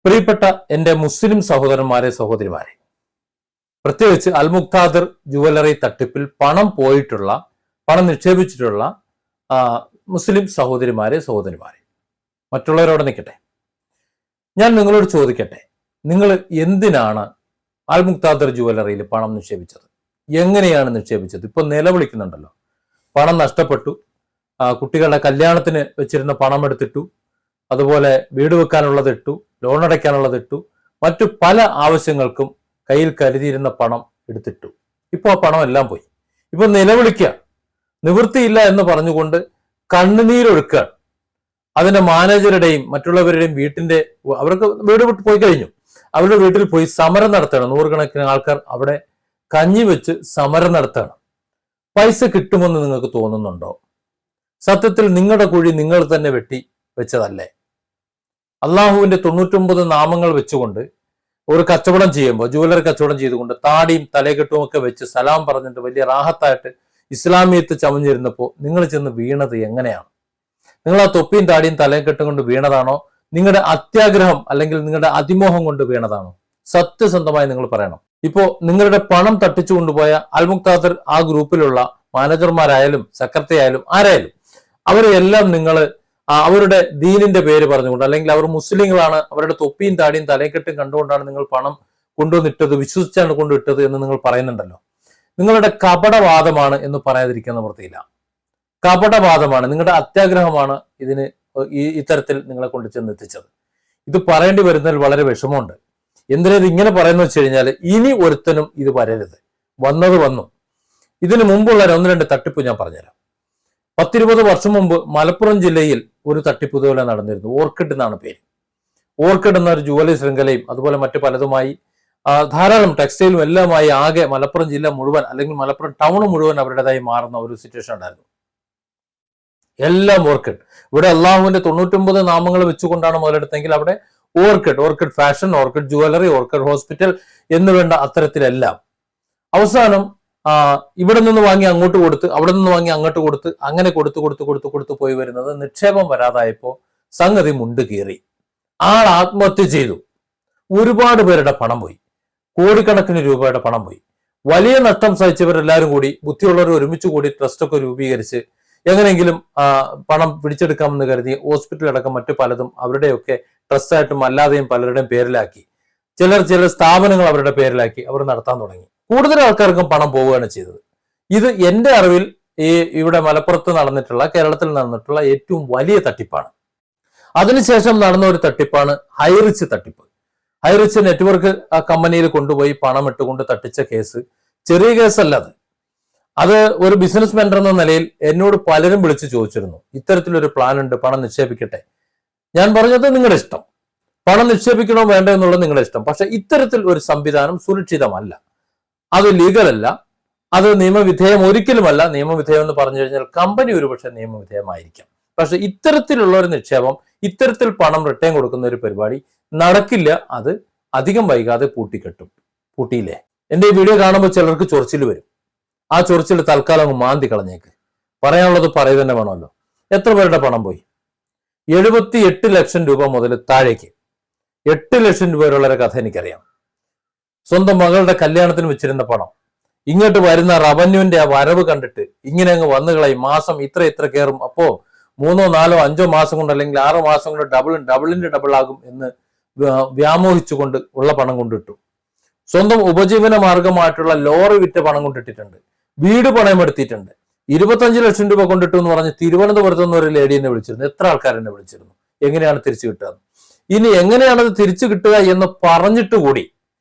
പ്രിയപ്പെട്ട എൻ്റെ മുസ്ലിം സഹോദരന്മാരെ സഹോദരിമാരെ, പ്രത്യേകിച്ച് അൽ മുക്താദിർ ജുവലറി തട്ടിപ്പിൽ പണം നിക്ഷേപിച്ചിട്ടുള്ള മുസ്ലിം സഹോദരിമാരെ സഹോദരിമാരെ, മറ്റുള്ളവരോട് നിൽക്കട്ടെ, ഞാൻ നിങ്ങളോട് ചോദിക്കട്ടെ, നിങ്ങൾ എന്തിനാണ് അൽ മുക്താദിർ ജുവലറിയിൽ പണം നിക്ഷേപിച്ചത്? എങ്ങനെയാണ് നിക്ഷേപിച്ചത്? ഇപ്പൊ നിലവിളിക്കുന്നുണ്ടല്ലോ, പണം നഷ്ടപ്പെട്ടു, കുട്ടികളുടെ കല്യാണത്തിന് വെച്ചിരുന്ന പണം എടുത്തിട്ടു, അതുപോലെ വീട് വെക്കാനുള്ളത് ഇട്ടു, ലോൺ അടയ്ക്കാനുള്ളത് ഇട്ടു, മറ്റു പല ആവശ്യങ്ങൾക്കും കയ്യിൽ കരുതിയിരുന്ന പണം എടുത്തിട്ടു. ഇപ്പോൾ ആ പണം എല്ലാം പോയി. ഇപ്പൊ നിലവിളിക്കുക, നിവൃത്തിയില്ല എന്ന് പറഞ്ഞുകൊണ്ട് കണ്ണുനീരൊഴുക്കുക. അതിന്റെ മാനേജറുടെയും മറ്റുള്ളവരുടെയും അവർക്ക് വീട് വിട്ട് പോയി കഴിഞ്ഞു, അവരുടെ വീട്ടിൽ പോയി സമരം നടത്തണം. നൂറുകണക്കിന് ആൾക്കാർ അവിടെ കഞ്ഞി വെച്ച് സമരം നടത്തണം. പൈസ കിട്ടുമെന്ന് നിങ്ങൾക്ക് തോന്നുന്നുണ്ടോ? സത്യത്തിൽ നിങ്ങളുടെ കുഴി നിങ്ങൾ തന്നെ വെട്ടി വെച്ചതല്ലേ? അള്ളാഹുവിന്റെ 99 നാമങ്ങൾ വെച്ചുകൊണ്ട് ഒരു കച്ചവടം ചെയ്യുമ്പോൾ, ജുവലറി കച്ചവടം ചെയ്തുകൊണ്ട് താടിയും തലകെട്ടും ഒക്കെ വെച്ച് സലാം പറഞ്ഞിട്ട് വലിയ റാഹത്തായിട്ട് ഇസ്ലാമിയത്ത് ചമഞ്ഞിരുന്നപ്പോൾ നിങ്ങൾ ചെന്ന് വീണത് എങ്ങനെയാണ്? നിങ്ങൾ ആ തൊപ്പിയും താടിയും തലകെട്ടും കൊണ്ട് വീണതാണോ? നിങ്ങളുടെ അത്യാഗ്രഹം അല്ലെങ്കിൽ നിങ്ങളുടെ അതിമോഹം കൊണ്ട് വീണതാണോ? സത്യസന്ധമായി നിങ്ങൾ പറയണം. ഇപ്പോ നിങ്ങളുടെ പണം തട്ടിച്ചു കൊണ്ടുപോയ അൽ മുക്താദിർ ആ ഗ്രൂപ്പിലുള്ള മാനേജർമാരായാലും സെക്രട്ടറി ആയാലും ആരായാലും അവരെല്ലാം നിങ്ങൾ അവരുടെ ദീനിന്റെ പേര് പറഞ്ഞുകൊണ്ട്, അല്ലെങ്കിൽ അവർ മുസ്ലിങ്ങളാണ്, അവരുടെ തൊപ്പിയും താടിയും തലക്കെട്ടും കണ്ടുകൊണ്ടാണ് നിങ്ങൾ പണം കൊണ്ടുവന്നിട്ടത്, വിശ്വസിച്ചാണ് കൊണ്ടുവിട്ടത് എന്ന് നിങ്ങൾ പറയുന്നുണ്ടല്ലോ. നിങ്ങളുടെ കപടവാദമാണ് എന്ന് പറയാതിരിക്കാൻ നിവൃത്തിയില്ല. കപടവാദമാണ്, നിങ്ങളുടെ അത്യാഗ്രഹമാണ് ഇത്തരത്തിൽ നിങ്ങളെ കൊണ്ട് ചെന്നെത്തിച്ചത്. ഇത് പറയേണ്ടി വരുന്നതിൽ വളരെ വിഷമമുണ്ട്. എന്തിനാ ഇത് ഇങ്ങനെ പറയുന്നത് വെച്ച് കഴിഞ്ഞാൽ, ഇനി ഒരുത്തനും ഇത് വരരുത്. വന്നു. ഇതിനു മുമ്പുള്ള 1-2 തട്ടിപ്പ് ഞാൻ പറഞ്ഞുതരാം. 10-20 വർഷം മുമ്പ് മലപ്പുറം ജില്ലയിൽ ഒരു തട്ടിപ്പ് ഇതുപോലെ നടന്നിരുന്നു. ഓർക്കിഡ് എന്നാണ് പേര്. ഓർക്കിഡ് എന്ന ഒരു ജുവലറി ശൃംഖലയും അതുപോലെ മറ്റു പലതുമായി ധാരാളം ടെക്സ്റ്റൈലും എല്ലാമായി ആകെ മലപ്പുറം ജില്ല മുഴുവൻ, അല്ലെങ്കിൽ മലപ്പുറം ടൗൺ മുഴുവൻ അവരുടേതായി മാറുന്ന ഒരു സിറ്റുവേഷൻ ഉണ്ടായിരുന്നു. എല്ലാം ഓർക്കിഡ്. ഇവിടെ അള്ളാഹുവിന്റെ 99 നാമങ്ങൾ വെച്ചുകൊണ്ടാണ് മുതലെടുത്തെങ്കിൽ അവിടെ orchid fashion, orchid jewellery, orchid hospital എന്ന് വേണ്ട അത്തരത്തിലെല്ലാം. അവസാനം ഇവിടെ നിന്ന് വാങ്ങി അങ്ങോട്ട് കൊടുത്ത്, അവിടെ നിന്ന് വാങ്ങി അങ്ങോട്ട് കൊടുത്ത്, അങ്ങനെ കൊടുത്ത് പോയി വരുന്നത് നിക്ഷേപം വരാതായപ്പോ സംഗതി മുണ്ട് കീറി. ആൾ ആത്മഹത്യ ചെയ്തു. ഒരുപാട് പേരുടെ പണം പോയി, കോടിക്കണക്കിന് രൂപയുടെ പണം പോയി. വലിയ നഷ്ടം സഹിച്ചവരെല്ലാവരും കൂടി, ബുദ്ധിയുള്ളവർ ഒരുമിച്ച് കൂടി ട്രസ്റ്റൊക്കെ രൂപീകരിച്ച് എങ്ങനെയെങ്കിലും പണം പിടിച്ചെടുക്കാമെന്ന് കരുതി ഹോസ്പിറ്റലടക്കം മറ്റു പലതും അവരുടെയൊക്കെ ട്രസ്റ്റായിട്ടും അല്ലാതെയും പലരുടെയും പേരിലാക്കി, ചില സ്ഥാപനങ്ങൾ അവരുടെ പേരിലാക്കി അവർ നടത്താൻ തുടങ്ങി. കൂടുതൽ ആൾക്കാർക്കും പണം പോവുകയാണ് ചെയ്തത്. ഇത് എന്റെ അറിവിൽ ഇവിടെ മലപ്പുറത്ത് നടന്നിട്ടുള്ള, കേരളത്തിൽ നടന്നിട്ടുള്ള ഏറ്റവും വലിയ തട്ടിപ്പാണ്. അതിനുശേഷം നടന്ന ഒരു തട്ടിപ്പാണ് ഹൈറിച്ച് തട്ടിപ്പ്. ഹൈറിച്ച് നെറ്റ്വർക്ക് കമ്പനിയിൽ കൊണ്ടുപോയി പണം ഇട്ടുകൊണ്ട് തട്ടിച്ച കേസ് ചെറിയ കേസല്ല. അത് ഒരു ബിസിനസ് മെന്റർ എന്ന നിലയിൽ എന്നോട് പലരും വിളിച്ച് ചോദിച്ചിരുന്നു, ഇത്തരത്തിലൊരു പ്ലാൻ ഉണ്ട്, പണം നിക്ഷേപിക്കട്ടെ. ഞാൻ പറഞ്ഞത് നിങ്ങളുടെ ഇഷ്ടം, പണം നിക്ഷേപിക്കണോ വേണ്ടോ എന്നുള്ളത് നിങ്ങളുടെ ഇഷ്ടം. പക്ഷെ ഇത്തരത്തിൽ ഒരു സംവിധാനം സുരക്ഷിതമല്ല, അത് ലീഗലല്ല, അത് നിയമവിധേയം ഒരിക്കലുമല്ല. നിയമവിധേയം എന്ന് പറഞ്ഞു കഴിഞ്ഞാൽ കമ്പനി ഒരുപക്ഷെ നിയമവിധേയമായിരിക്കാം. പക്ഷെ ഇത്തരത്തിലുള്ള ഒരു നിക്ഷേപം, ഇത്തരത്തിൽ പണം റിട്ടേൺ കൊടുക്കുന്ന ഒരു പരിപാടി നടക്കില്ല. അത് അധികം വൈകാതെ പൂട്ടിയില്ലേ. എന്റെ ഈ വീഡിയോ കാണുമ്പോൾ ചിലർക്ക് ചൊറിച്ചിൽ വരും. ആ ചൊറിച്ചിൽ തൽക്കാലം അങ്ങ് മാന്തി കളഞ്ഞേക്ക്. പറയാനുള്ളത് പറയുക തന്നെ വേണമല്ലോ. എത്ര പേരുടെ പണം പോയി? 78 ലക്ഷം രൂപ മുതൽ താഴേക്ക് 8 ലക്ഷം രൂപ വരെയുള്ള കഥ എനിക്കറിയാം. സ്വന്തം മകളുടെ കല്യാണത്തിന് വെച്ചിരുന്ന പണം ഇങ്ങോട്ട് വരുന്ന റവന്യൂവിന്റെ ആ വരവ് കണ്ടിട്ട് ഇങ്ങനെ അങ്ങ് വന്നുകളയും. മാസം ഇത്ര കയറും, അപ്പോ 3, 4, 5 മാസം കൊണ്ട്, അല്ലെങ്കിൽ 6 മാസം കൊണ്ട് ഡബിളിന്റെ ഡബിൾ ആകും എന്ന് വ്യാമോഹിച്ചുകൊണ്ട് ഉള്ള പണം കൊണ്ടിട്ടു. സ്വന്തം ഉപജീവന മാർഗമായിട്ടുള്ള ലോറി വിറ്റ പണം കൊണ്ടിട്ടിട്ടുണ്ട്. വീട് പണയമെടുത്തിട്ടുണ്ട്. 25 ലക്ഷം രൂപ കൊണ്ടിട്ടു എന്ന് പറഞ്ഞ് തിരുവനന്തപുരത്ത് നിന്ന് ഒരു ലേഡി എന്നെ വിളിച്ചിരുന്നു. എത്ര ആൾക്കാർ എന്നെ വിളിച്ചിരുന്നു, എങ്ങനെയാണ് തിരിച്ചു കിട്ടുക, ഇനി എങ്ങനെയാണത് തിരിച്ചു കിട്ടുക എന്ന് പറഞ്ഞിട്ട് കൂടി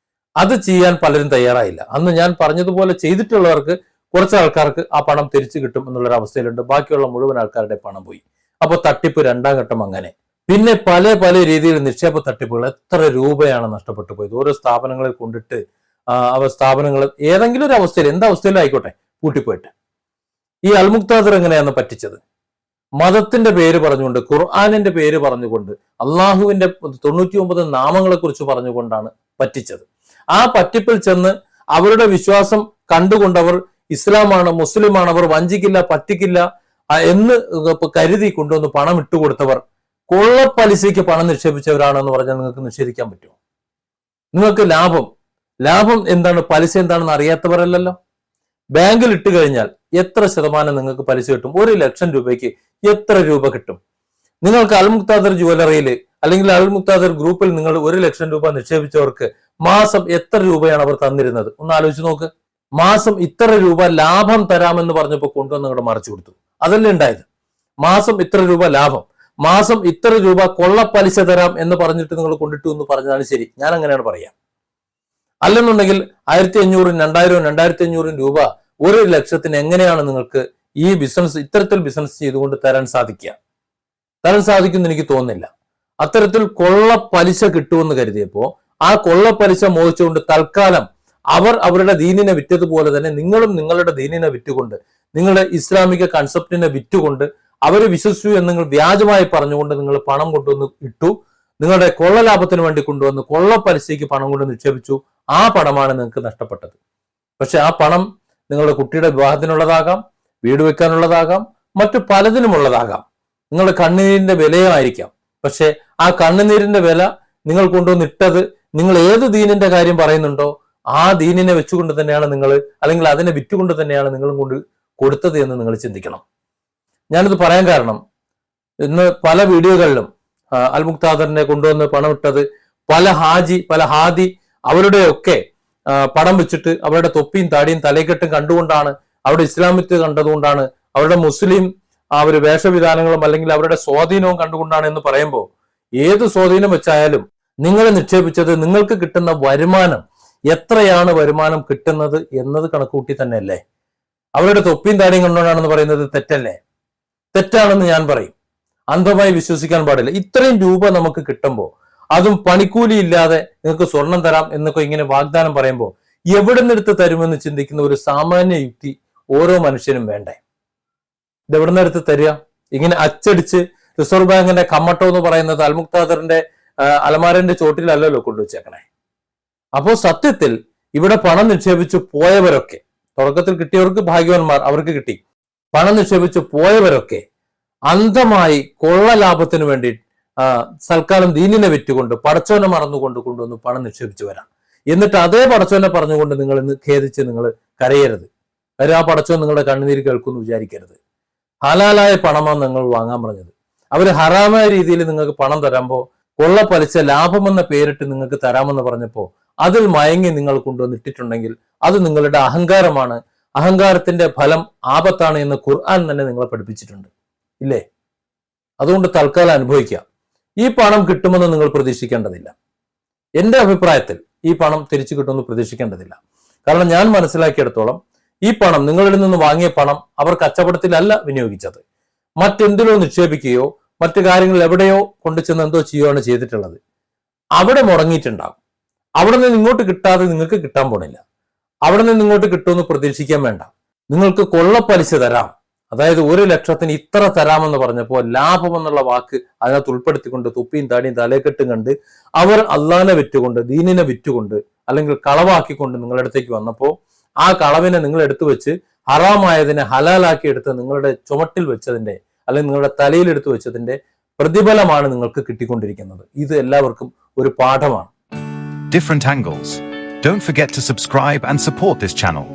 അത് ചെയ്യാൻ പലരും തയ്യാറായില്ല. അന്ന് ഞാൻ പറഞ്ഞതുപോലെ ചെയ്തിട്ടുള്ളവർക്ക്, കുറച്ച് ആൾക്കാർക്ക് ആ പണം തിരിച്ചു കിട്ടും എന്നുള്ളൊരു അവസ്ഥയിലുണ്ട്. ബാക്കിയുള്ള മുഴുവൻ ആൾക്കാരുടെ പണം പോയി. അപ്പൊ തട്ടിപ്പ് 2ാം ഘട്ടം അങ്ങനെ. പിന്നെ പല രീതിയിൽ നിക്ഷേപ തട്ടിപ്പുകൾ. എത്ര രൂപയാണ് നഷ്ടപ്പെട്ടു പോയത്. ഓരോ സ്ഥാപനങ്ങളിൽ കൊണ്ടിട്ട് സ്ഥാപനങ്ങൾ ഏതെങ്കിലും ഒരു അവസ്ഥയിൽ, എന്തവസ്ഥയിലും ആയിക്കോട്ടെ, പൂട്ടിപ്പോയിട്ട്. ഈ അൽ മുക്താദിർ എങ്ങനെയാണ് പറ്റിച്ചത്? മതത്തിന്റെ പേര് പറഞ്ഞുകൊണ്ട്, ഖുർആനിന്റെ പേര് പറഞ്ഞുകൊണ്ട്, അള്ളാഹുവിന്റെ 99 നാമങ്ങളെ കുറിച്ച് പറഞ്ഞുകൊണ്ടാണ് പറ്റിച്ചത്. ആ പറ്റിപ്പിൽ ചെന്ന് അവരുടെ വിശ്വാസം കണ്ടുകൊണ്ടവർ ഇസ്ലാമാണ്, മുസ്ലിമാണ്, അവർ വഞ്ചിക്കില്ല, പറ്റിക്കില്ല എന്ന് കരുതി കൊണ്ടുവന്ന് പണം ഇട്ടുകൊടുത്തവർ കൊള്ളപ്പലിശയ്ക്ക് പണം നിക്ഷേപിച്ചവരാണെന്ന് പറഞ്ഞാൽ നിങ്ങൾക്ക് നിഷേധിക്കാൻ പറ്റുമോ? നിങ്ങൾക്ക് ലാഭം എന്താണ്, പലിശ എന്താണെന്ന് അറിയാത്തവരല്ലല്ലോ. ബാങ്കിൽ ഇട്ട് കഴിഞ്ഞാൽ എത്ര ശതമാനം നിങ്ങൾക്ക് പലിശ കിട്ടും? 1 ലക്ഷം രൂപയ്ക്ക് എത്ര രൂപ കിട്ടും? നിങ്ങൾക്ക് അൽമുക്താദർ ജുവലറിയിൽ അല്ലെങ്കിൽ അൽമുക്താദർ ഗ്രൂപ്പിൽ നിങ്ങൾ 1 ലക്ഷം രൂപ നിക്ഷേപിച്ചവർക്ക് മാസം എത്ര രൂപയാണ് അവർ തന്നിരുന്നത്? ഒന്ന് ആലോചിച്ച് നോക്ക്. മാസം ഇത്ര രൂപ ലാഭം തരാമെന്ന് പറഞ്ഞപ്പോൾ കൊണ്ടുവന്ന് നിങ്ങളുടെ മറച്ചു കൊടുത്തു. അതല്ലേ ഉണ്ടായത്? മാസം ഇത്ര രൂപ ലാഭം, മാസം ഇത്ര രൂപ കൊള്ളപ്പലിശ തരാം എന്ന് പറഞ്ഞിട്ട് നിങ്ങൾ കൊണ്ടിട്ടു എന്ന് പറഞ്ഞാണ് ശരി. ഞാൻ അങ്ങനെയാണ് പറയാം. അല്ലെന്നുണ്ടെങ്കിൽ 1500, 2000, 2500 രൂപ 1 ലക്ഷത്തിന് എങ്ങനെയാണ് നിങ്ങൾക്ക് ഈ ബിസിനസ്, ഇത്തരത്തിൽ ബിസിനസ് ചെയ്തുകൊണ്ട് തരാൻ സാധിക്കുമെന്ന് എനിക്ക് തോന്നുന്നില്ല. അത്തരത്തിൽ കൊള്ളപ്പലിശ കിട്ടുമെന്ന് കരുതിയപ്പോ ആ കൊള്ളപ്പലിശ മോഹിച്ചുകൊണ്ട് തൽക്കാലം അവർ അവരുടെ ദീനിനെ വിറ്റതുപോലെ തന്നെ നിങ്ങളും നിങ്ങളുടെ ദീനിനെ വിറ്റുകൊണ്ട്, നിങ്ങളുടെ ഇസ്ലാമിക കൺസെപ്റ്റിനെ വിറ്റുകൊണ്ട് അവർ വിശ്വസിച്ചു എന്ന് നിങ്ങൾ വ്യാജമായി പറഞ്ഞുകൊണ്ട് നിങ്ങൾ പണം കൊണ്ടുവന്ന് ഇട്ടു. നിങ്ങളുടെ കൊള്ള ലാഭത്തിന് വേണ്ടി കൊണ്ടുവന്ന് കൊള്ളപ്പലിശയ്ക്ക് പണം കൊണ്ട് നിക്ഷേപിച്ചു. ആ പണമാണ് നിങ്ങൾക്ക് നഷ്ടപ്പെട്ടത്. പക്ഷെ ആ പണം നിങ്ങളുടെ കുട്ടിയുടെ വിവാഹത്തിനുള്ളതാകാം, വീട് വെക്കാനുള്ളതാകാം, മറ്റു പലതിനുമുള്ളതാകാം. നിങ്ങളുടെ കണ്ണുനീരിന്റെ വിലയായിരിക്കാം. പക്ഷെ ആ കണ്ണുനീരിന്റെ വില നിങ്ങൾ കൊണ്ടുവന്നിട്ടത്, നിങ്ങൾ ഏത് ദീനിന്റെ കാര്യം പറയുന്നുണ്ടോ ആ ദീനിനെ വെച്ചുകൊണ്ട് തന്നെയാണ് നിങ്ങൾ, അല്ലെങ്കിൽ അതിനെ വിറ്റുകൊണ്ട് തന്നെയാണ് നിങ്ങളും കൊണ്ട് കൊടുത്തത് എന്ന് നിങ്ങൾ ചിന്തിക്കണം. ഞാനിത് പറയാൻ കാരണം, ഇന്ന് പല വീഡിയോകളിലും അൽമുക്താദറിനെ കൊണ്ടുവന്ന് പണം ഇട്ടത് പല ഹാദി അവരുടെയൊക്കെ പടം വെച്ചിട്ട് അവരുടെ തൊപ്പിയും താടിയും തലക്കെട്ടും കണ്ടുകൊണ്ടാണ്, അവരുടെ ഇസ്ലാമിത്ത് കണ്ടതുകൊണ്ടാണ്, അവരുടെ മുസ്ലിം അവർ വേഷവിധാനങ്ങളും അല്ലെങ്കിൽ അവരുടെ സ്വാധീനവും കണ്ടുകൊണ്ടാണ് എന്ന് പറയുമ്പോൾ, ഏത് സ്വാധീനം വെച്ചായാലും നിങ്ങൾ നിക്ഷേപിച്ചത്, നിങ്ങൾക്ക് കിട്ടുന്ന വരുമാനം എത്രയാണ് വരുമാനം കിട്ടുന്നത് എന്നത് കണക്കുകൂട്ടി തന്നെയല്ലേ. അവരുടെ തൊപ്പിയും താടിയും കണ്ടുകൊണ്ടാണെന്ന് പറയുന്നത് തെറ്റല്ലേ? തെറ്റാണെന്ന് ഞാൻ പറയും. അന്ധമായി വിശ്വസിക്കാൻ പാടില്ല. ഇത്രയും രൂപ നമുക്ക് കിട്ടുമ്പോൾ, അതും പണിക്കൂലി ഇല്ലാതെ നിങ്ങൾക്ക് സ്വർണം തരാം എന്നൊക്കെ ഇങ്ങനെ വാഗ്ദാനം പറയുമ്പോൾ എവിടെ നിന്നെടുത്ത് തരുമെന്ന് ചിന്തിക്കുന്ന ഒരു സാമാന്യ യുക്തി ഓരോ മനുഷ്യനും വേണ്ടേ? ഇത് എവിടെ നിന്നെടുത്ത് തരിക? ഇങ്ങനെ അച്ചടിച്ച് റിസർവ് ബാങ്കിന്റെ കമ്മട്ടോ എന്ന് പറയുന്നത് അൽമുക്താദറിന്റെ അലമാരന്റെ ചോട്ടിലല്ലല്ലോ കൊണ്ടുവച്ചേക്കണേ. അപ്പോ സത്യത്തിൽ ഇവിടെ പണം നിക്ഷേപിച്ചു പോയവരൊക്കെ, തുടക്കത്തിൽ കിട്ടിയവർക്ക് ഭാഗ്യവാന്മാർ, അവർക്ക് കിട്ടി. പണം നിക്ഷേപിച്ചു പോയവരൊക്കെ അന്ധമായി കൊള്ള ലാഭത്തിന് വേണ്ടി തൽക്കാലം ദീനിനെ വിറ്റുകൊണ്ട് പടച്ചോനെ മറന്നുകൊണ്ട് കൊണ്ടുവന്ന് പണം നിക്ഷേപിച്ചു വരാം. എന്നിട്ട് അതേ പടച്ചോനെ പറഞ്ഞുകൊണ്ട് നിങ്ങൾ ഇന്ന് ഖേദിച്ച് നിങ്ങൾ കരയരുത്. കാര്യം ആ പടച്ചോൻ നിങ്ങളുടെ കണ്ണുനീര് കേൾക്കുമെന്ന് വിചാരിക്കരുത്. ഹലാലായ പണമാണ് നിങ്ങൾ വാങ്ങാൻ പറഞ്ഞത്. അവര് ഹറാമായ രീതിയിൽ നിങ്ങൾക്ക് പണം തരുമ്പോൾ കൊള്ളപ്പലിശ ലാഭമെന്ന പേരിട്ട് നിങ്ങൾക്ക് തരാമെന്ന് പറഞ്ഞപ്പോൾ അതിൽ മയങ്ങി നിങ്ങൾ കൊണ്ടുവന്നിട്ടിട്ടുണ്ടെങ്കിൽ അത് നിങ്ങളുടെ അഹങ്കാരമാണ്. അഹങ്കാരത്തിന്റെ ഫലം ആപത്താണ് എന്ന് ഖുർആൻ തന്നെ നിങ്ങളെ പഠിപ്പിച്ചിട്ടുണ്ട്, ഇല്ലേ? അതുകൊണ്ട് തൽക്കാലം അനുഭവിക്കുക. ഈ പണം കിട്ടുമെന്ന് നിങ്ങൾ പ്രതീക്ഷിക്കേണ്ടതില്ല. എന്റെ അഭിപ്രായത്തിൽ ഈ പണം തിരിച്ചു കിട്ടുമെന്ന് പ്രതീക്ഷിക്കേണ്ടതില്ല. കാരണം ഞാൻ മനസ്സിലാക്കിയെടുത്തോളം ഈ പണം, നിങ്ങളിൽ നിന്ന് വാങ്ങിയ പണം അവർ കച്ചവടത്തിലല്ല വിനിയോഗിച്ചത്, മറ്റെന്തിലോ നിക്ഷേപിക്കുകയോ മറ്റു കാര്യങ്ങൾ എവിടെയോ കൊണ്ടുചെന്ന് എന്തോ ചെയ്യുകയാണ് ചെയ്തിട്ടുള്ളത്. അവിടെ മുടങ്ങിയിട്ടുണ്ടാകും. അവിടെ നിന്ന് ഇങ്ങോട്ട് കിട്ടാതെ നിങ്ങൾക്ക് കിട്ടാൻ പോണില്ല. അവിടെ നിന്ന് ഇങ്ങോട്ട് കിട്ടുമെന്ന് പ്രതീക്ഷിക്കാൻ വേണ്ട. നിങ്ങൾക്ക് കൊള്ളപ്പലിശ തരാം, അതായത് 1 ലക്ഷത്തിന് ഇത്ര തരാമെന്ന് പറഞ്ഞപ്പോൾ ലാഭം എന്നുള്ള വാക്ക് അതിനകത്ത് ഉൾപ്പെടുത്തിക്കൊണ്ട് തുപ്പിയും താടിയും തലക്കെട്ടും കണ്ട് അവർ അള്ളാനെ വിറ്റുകൊണ്ട്, ദീനിനെ വിറ്റുകൊണ്ട്, അല്ലെങ്കിൽ കളവാക്കിക്കൊണ്ട് നിങ്ങളുടെ അടുത്തേക്ക് വന്നപ്പോൾ ആ കളവിനെ നിങ്ങൾ എടുത്തു വെച്ച് ഹറാമായതിനെ ഹലാലാക്കി എടുത്ത് നിങ്ങളുടെ ചുമട്ടിൽ വെച്ചതിന്റെ, അല്ലെങ്കിൽ നിങ്ങളുടെ തലയിൽ എടുത്തു വെച്ചതിന്റെ പ്രതിഫലമാണ് നിങ്ങൾക്ക് കിട്ടിക്കൊണ്ടിരിക്കുന്നത്. ഇത് എല്ലാവർക്കും ഒരു പാഠമാണ്. Different angles. Don't forget to subscribe and support this channel.